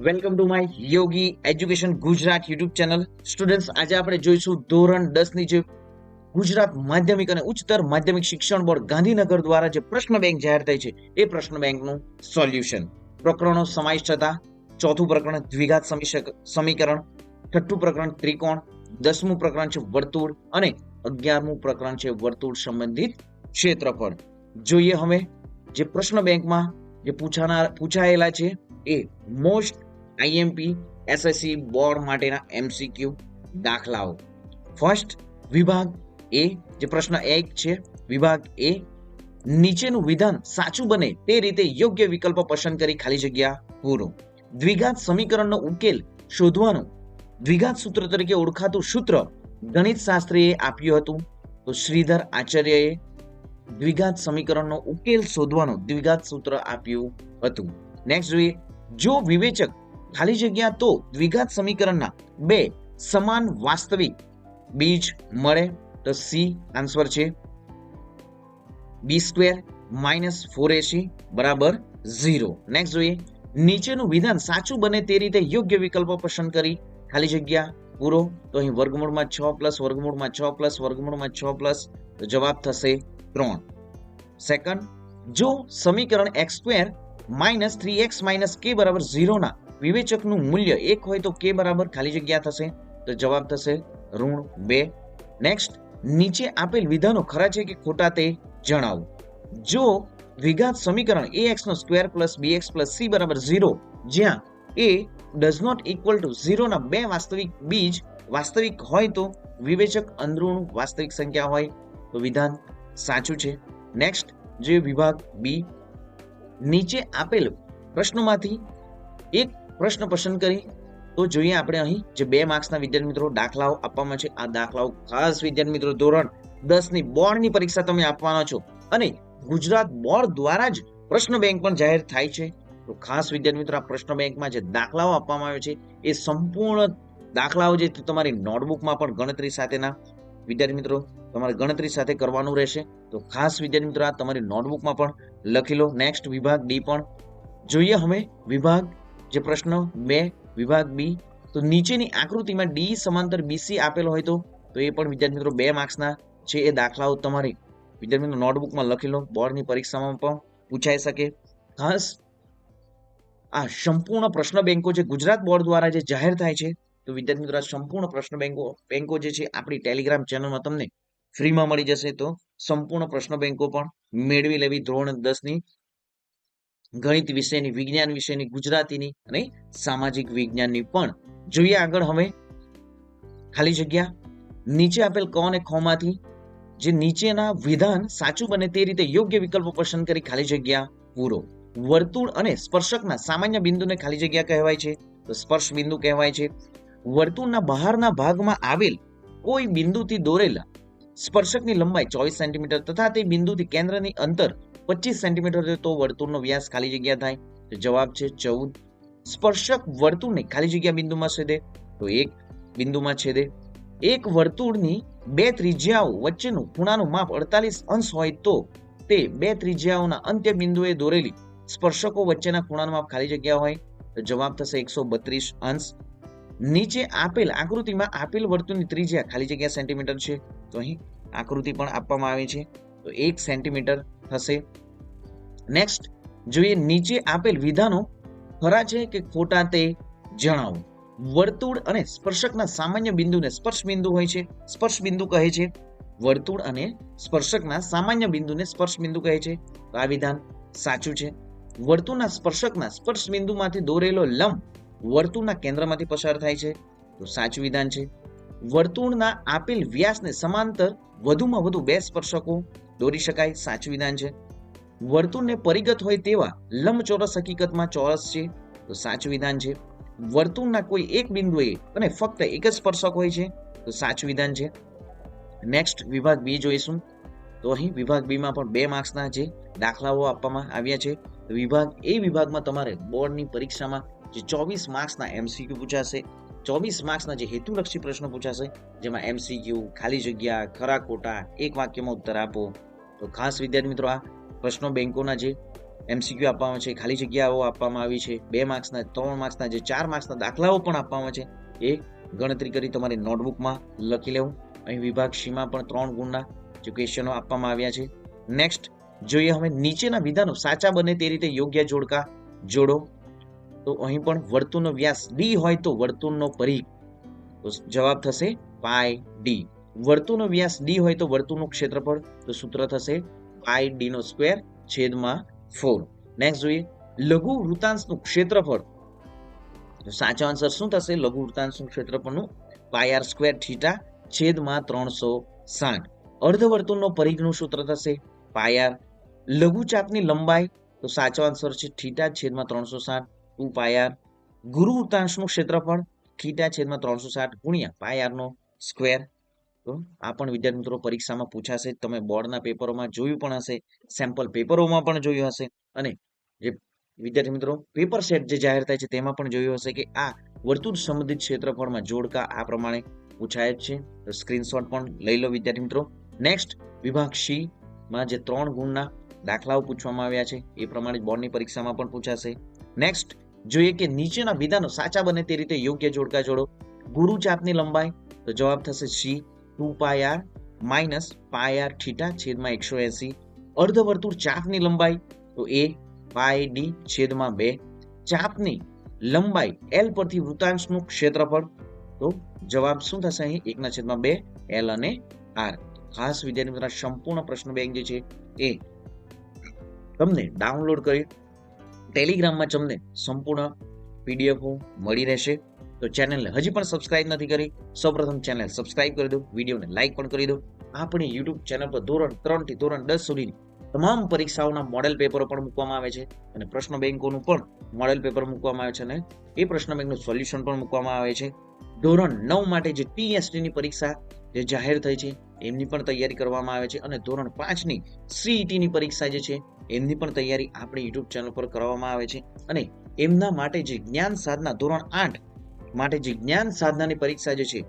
Welcome to my Yogi education Gujarat YouTube channel. Students, આજે આપણે જોઈશું ધોરણ 10 ની જે ગુજરાત માધ્યમિક અને ઉચ્ચતર માધ્યમિક શિક્ષણ બોર્ડ ગાંધીનગર દ્વારા જે પ્રશ્ન બેંક જાહેર થઈ છે એ પ્રશ્ન બેંકનું સોલ્યુશન. પ્રકરણો સમાવિષ્ટ હતા. ચોથું પ્રકરણ દ્વિઘાત સમીકરણ, છઠ્ઠું પ્રકરણ ત્રિકોણ, 10મું પ્રકરણ છે વર્તુળ અને 11મું પ્રકરણ છે વર્તુળ સંબંધિત ક્ષેત્રફળ. જોઈએ હવે જે પ્રશ્ન બેંકમાં જે પૂછાયેલા છે એ મોસ્ટ આઈએમપી એસએસસી બોર્ડ માટેના એમસીક્યુ દાખલાઓ. ફર્સ્ટ, વિભાગ એ જે પ્રશ્ન 1 છે, વિભાગ એ નીચેનું વિધાન સાચું બને તે રીતે યોગ્ય વિકલ્પ પસંદ કરી ખાલી જગ્યા પૂરો. દ્વિઘાત સમીકરણનો ઉકેલ શોધવાનું દ્વિઘાત સૂત્ર તરીકે ઓળખાતું સૂત્ર ગણિત શાસ્ત્રીએ આપ્યું હતું. તો શ્રીધર આચાર્યએ દ્વિઘાત સમીકરણનો ઉકેલ શોધવાનું દ્વિઘાત સૂત્ર આપ્યું હતું. નેક્સ્ટ જોઈએ, જો વિવેચક ખાલી જગ્યા તો દ્વિઘાત સમીકરણના બે સમાન વાસ્તવિક બીજ મળે તો સી આન્સર છે. b² - 4ac બરાબર 0. નેક્સ્ટ જોઈએ, નીચેનું વિધાન સાચું બને તે રીતે યોગ્ય વિકલ્પો પસંદ કરી ખાલી જગ્યા પૂરો. તો અહીં વર્ગમૂળમાં 6 પ્લસ વર્ગમૂળમાં 6 પ્લસ વર્ગમૂળમાં 6 પ્લસ તો જવાબ થશે 3. સેકન્ડ, જો સમીકરણ x² - 3x - k બરાબર 0 ના વિવેચકનું મૂલ્ય 1 હોય તો k બરાબર ખાલી જગ્યા થશે તો જવાબ થશે -2. નેક્સ્ટ, નીચે આપેલ વિધાનો ખરા છે કે ખોટા તે જણાવો. જો દ્વિઘાત સમીકરણ ax² + bx + c બરાબર 0 જ્યાં a does not equal to 0 ના બે વાસ્તવિક બીજ વાસ્તવિક હોય તો વિવેચક અંદરૂણું વાસ્તવિક સંખ્યા હોય તો વિધાન સાચું છે. નેક્સ્ટ, જે વિભાગ બી, નીચે આપેલ પ્રશ્નોમાંથી એક પ્રશ્ન પસંદ કરી તો જોઈએ આપણે અહીં જે 2 માર્ક્સના વિદ્યાર્થી મિત્રો દાખલાઓ આપવામાં છે. આ દાખલાઓ ખાસ વિદ્યાર્થી મિત્રો ધોરણ 10 ની બોર્ડની પરીક્ષા તમે આપવાના છો અને ગુજરાત બોર્ડ દ્વારા જ પ્રશ્ન બેંક પણ જાહેર થાય છે. તો ખાસ વિદ્યાર્થી મિત્રો આ પ્રશ્ન બેંકમાં જે દાખલાઓ આપવામાં આવે છે એ સંપૂર્ણ દાખલાઓ જે તમારી નોટબુકમાં પણ ગણતરી સાથેના વિદ્યાર્થી મિત્રો તમારે ગણતરી સાથે કરવાનું રહેશે. તો ખાસ વિદ્યાર્થી મિત્રો આ તમારી નોટબુકમાં પણ લખી લો. નેક્સ્ટ, વિભાગ ડી પણ જોઈએ. હવે વિભાગ જે પ્રશ્ન 2 વિભાગ બી, તો નીચેની આકૃતિમાં ડી સમાંતર બીસી આપેલો હોય તો એ પણ વિદ્યાર્થી મિત્રો 2 માર્ક્સના છે. એ દાખલાઓ તમારી વિદ્યાર્થી મિત્રો નોટબુકમાં લખી લો, બોર્ડની પરીક્ષામાં પણ પૂછાઈ શકે. ખાસ આ સંપૂર્ણ પ્રશ્ન બેંકો જે ગુજરાત બોર્ડ દ્વારા જે જાહેર થાય છે તો વિદ્યાર્થી મિત્રો સંપૂર્ણ પ્રશ્ન બેંકો જે છે આપણી ટેલિગ્રામ ચેનલમાં તમને ફ્રીમાં મળી જશે. તો સંપૂર્ણ પ્રશ્ન બેંકો પણ મેળવી લેવી ધોરણ 10 ની ગણિત વિષયની, વિજ્ઞાન વિષયની, ગુજરાતીની અને સામાજિક વિજ્ઞાનની પણ. જોઈએ આગળ હવે ખાલી જગ્યા. નીચે આપેલ ક અને ખ માંથી જે નીચેના વિધાન સાચું બને તે રીતે યોગ્ય વિકલ્પો પસંદ કરી ખાલી જગ્યા પૂરો. વર્તુળ અને સ્પર્શકના સામાન્ય બિંદુને ખાલી જગ્યા કહેવાય છે તો સ્પર્શ બિંદુ કહેવાય છે. વર્તુળના બહારના ભાગમાં આવેલ કોઈ બિંદુથી દોરેલા સ્પર્શકની લંબાઈ 24 સેન્ટીમીટર તથા તે બિંદુથી કેન્દ્રની અંતર 25 સેન્ટીમીટર તો વર્તુળનો વ્યાસ ખાલી જગ્યા થાય તો જવાબ છે 14. સ્પર્શક વર્તુળને ખાલી જગ્યા બિંદુમાં છેદે તો એક બિંદુમાં છેદે. એક વર્તુળની બે ત્રિજ્યાઓ વચ્ચેનું ખૂણાનું માપ 48 અંશ હોય તો તે બે ત્રિજ્યાઓના અંત્ય બિંદુએ દોરેલી સ્પર્શકો વચ્ચેના ખૂણાનું માપ ખાલી જગ્યા હોય તો જવાબ થશે 132 અંશ. નીચે આપેલ આકૃતિમાં આપેલ વર્તુળની ત્રિજ્યા ખાલી જગ્યા સેન્ટીમીટર છે તો અહીં આકૃતિ પણ આપવામાં આવી છે તો 1 સેન્ટીમીટર થશે. નેક્સ્ટ જોઈએ, નીચે આપેલ વિધાનો ખરા છે કે ખોટા તે જણાવો. વર્તુળ અને સ્પર્શકના સામાન્ય બિંદુને સ્પર્શ બિંદુ હોય છે, સ્પર્શ બિંદુ કહે છે. વર્તુળ અને સ્પર્શકના સામાન્ય બિંદુને સ્પર્શ બિંદુ કહે છે તો આ વિધાન સાચું છે. વર્તુળના સ્પર્શકના સ્પર્શ બિંદુમાંથી દોરેલો લંબ વર્તુળના કેન્દ્રમાંથી પસાર થાય છે તો સાચું વિધાન છે. વર્તુળના આપેલ વ્યાસને સમાંતર વધુમાં વધુ 2 સ્પર્શકો દોરી શકાય, સાચું વિધાન છે. વર્તુળને પરિગત હોય તેવા લંબચોરસ હકીકતમાં ચોરસ છે તો સાચું વિધાન છે. વર્તુળના કોઈ એક બિંદુએ અને ફક્ત એક જ સ્પર્શક હોય છે તો સાચું વિધાન છે. નેક્સ્ટ, વિભાગ બી જોઈશું. તો અહીં વિભાગ બી માં પણ 2 માર્ક્સના જે દાખલાઓ આપવામાં આવ્યા છે. વિભાગ એ વિભાગમાં તમારે બોર્ડની પરીક્ષામાં જે 24 માર્ક્સના એમસીક્યુ પૂછાશે, 24 માર્ક્સના જે હેતુલક્ષી પ્રશ્નો પૂછાશે જેમાં એમસીક્યુ, ખાલી જગ્યા, ખરા ખોટા, એક વાક્યમાં ઉત્તર આપો. તો ખાસ વિદ્યાર્થી મિત્રો આ પ્રશ્નો બેંકોના જે MCQ આપવામાં છે, ખાલી જગ્યાઓ આપવામાં આવી છે, 2 માર્ક્સના 3 માર્ક્સના જે 4 માર્ક્સના દાખલાઓ પણ આપવામાં છે એ ગણતરી કરી તમારી નોટબુકમાં લખી લેવું. અહીં વિભાગ સીમાં પણ 3 ગુણના જે ક્વેશ્ચનો આપવામાં આવ્યા છે. નેક્સ્ટ જોઈએ હવે નીચેના વિધાનો સાચા બને તે રીતે યોગ્ય જોડકા જોડો. તો અહીં પણ વર્તુળનો વ્યાસ d હોય તો વર્તુળનો પરિઘ, તો જવાબ થશે પાઈ ડી. વર્તુળનો વ્યાસ d હોય તો વર્તુળનું ક્ષેત્રફળ, તો સૂત્ર થશે પાઈ ડી નો સ્ક્વેર છેદમાં 4. નેક્સ્ટ જોઈએ લઘુ વૃત્તાંશનું ક્ષેત્રફળ, તો સાચો આન્સર શું થશે? લઘુ વૃત્તાંશનું ક્ષેત્રફળનું પાઈ આર સ્ક્વેર થીટા છેદમાં 360. અર્ધવર્તુળનો પરિઘનું સૂત્ર થશે પાઈ આર. લઘુચાપની લંબાઈ, તો સાચો આન્સર છે થીટા છેદમાં 360 2 પાઈ આર. ગુરુ વૃત્તાંશનું ક્ષેત્રફળ થીટા છેદમાં 360 ગુણ્યા પાઈ આર નો સ્ક્વેર. તો આ પણ વિદ્યાર્થી મિત્રો પરીક્ષામાં પૂછાશે, તમે બોર્ડના પેપરોમાં જોયું પણ હશે, સેમ્પલ પેપરોમાં પણ જોયું હશે, અને જે વિદ્યાર્થી મિત્રો પેપર સેટ જે જાહેર થાય છે તેમાં પણ જોયું હશે કે આ વર્તુળ સંબંધિત ક્ષેત્રફળમાં જોડકા આ પ્રમાણે પૂછાય જ છે. તો સ્ક્રીનશોટ પણ લઈ લો વિદ્યાર્થી મિત્રો. નેક્સ્ટ વિભાગ સી માં જે 3 ગુણના દાખલાઓ પૂછવામાં આવ્યા છે એ પ્રમાણે બોર્ડની પરીક્ષામાં પણ પૂછાશે. નેક્સ્ટ જોઈએ કે નીચેના વિધાનો સાચા બને તે રીતે યોગ્ય જોડકા જોડો. ગુરુ ચાપની લંબાઈ, તો જવાબ થશે C 2 pi r minus pi r theta છેદમાં 180. અર્ધવર્તુળ ચાપની લંબાઈ, તો એ પાઈ ડી છેદમાં 2. ચાપની લંબાઈ એલ પરથી વૃત્તાંશનું ક્ષેત્રફળ, તો જવાબ શું થશે અહીં 1/2 એલ અને આર. ખાસ વિદ્યાર્થી મિત્રો સંપૂર્ણ પ્રશ્ન બેંક જે છે એ તમને ડાઉનલોડ કરી ટેલિગ્રામમાં તમને સંપૂર્ણ પીડીએફો મળી રહેશે. તો ચેનલને હજી પણ સબસ્ક્રાઇબ નથી કરી, સૌપ્રથમ ચેનલ સબસ્ક્રાઇબ કરી દો, વિડીયોને લાઇક પણ કરી દો. આપણી યુટ્યુબ ચેનલ પર ધોરણ 3 થી ધોરણ 10 સુધીની તમામ પરીક્ષાઓના મોડેલ પેપરો પણ મૂકવામાં આવે છે અને પ્રશ્ન બેંકોનું પણ મોડેલ પેપર મૂકવામાં આવે છે અને એ પ્રશ્ન બેંકનું સોલ્યુશન પણ મૂકવામાં આવે છે. ધોરણ 9 માટે જે ટીએસટી ની પરીક્ષા જે જાહેર થઈ છે એમની પણ તૈયારી કરવામાં આવે છે અને ધોરણ 5 ની સીઈટી ની પરીક્ષા જે છે એમની પણ તૈયારી આપણી યુટ્યુબ ચેનલ પર કરવામાં આવે છે. અને એમના માટે જે જ્ઞાન સાધના ધોરણ 8 માટે જે જ્ઞાન સાધનાની પરીક્ષા જે છે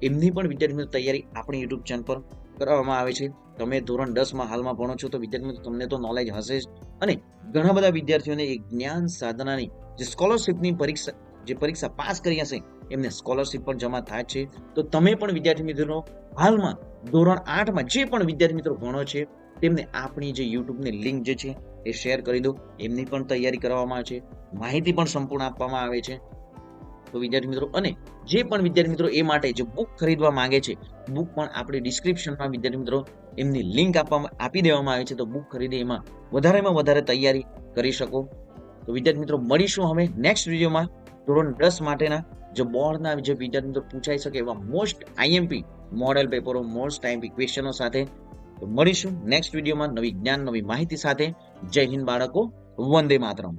એમની પણ વિદ્યાર્થીઓ તૈયારી આપણી યુટ્યુબ ચેનલ પર કરવામાં આવે છે. તમે ધોરણ 10 માં હાલમાં ભણો છો તો વિદ્યાર્થીઓ તમને તો નોલેજ હશે જ, અને ઘણા બધા વિદ્યાર્થીઓને એક જ્ઞાન સાધનાની જે સ્કોલરશિપની પરીક્ષા પાસ કરી હશે એમને સ્કોલરશિપ પણ જમા થાય છે. તો તમે પણ વિદ્યાર્થી મિત્રો હાલમાં ધોરણ 8 માં જે પણ વિદ્યાર્થી મિત્રો ભણો છે તેમને આપણી જે યુટ્યુબની લિંક જે છે એ શેર કરી દો. એમની પણ તૈયારી કરવામાં આવે છે, માહિતી પણ સંપૂર્ણ આપવામાં આવે છે. તો વિદ્યાર્થી મિત્રો અને જે પણ વિદ્યાર્થી મિત્રો એ માટે જે બુક ખરીદવા માંગે છે, બુક પણ આપણે ડિસ્ક્રિપ્શનમાં વિદ્યાર્થી મિત્રો એમની લિંક આપી દેવામાં આવી છે, તો બુક ખરીદી એમાં વધારેમાં વધારે તૈયારી કરી શકો. તો વિદ્યાર્થી મિત્રો મળીશું હવે નેક્સ્ટ વિડીયોમાં ધોરણ 10 માટેના જે બોર્ડના જે વિદ્યાર્થી મિત્રો પૂછાઈ શકે એવા મોસ્ટ આઈએમપી મોડેલ પેપરો, મોસ્ટ આઈએમપી ક્વેશ્ચનો સાથે. તો મળીશું નેક્સ્ટ વિડીયોમાં નવી જ્ઞાન નવી માહિતી સાથે. જય હિન્દ બાળકો, વંદે માતરમ.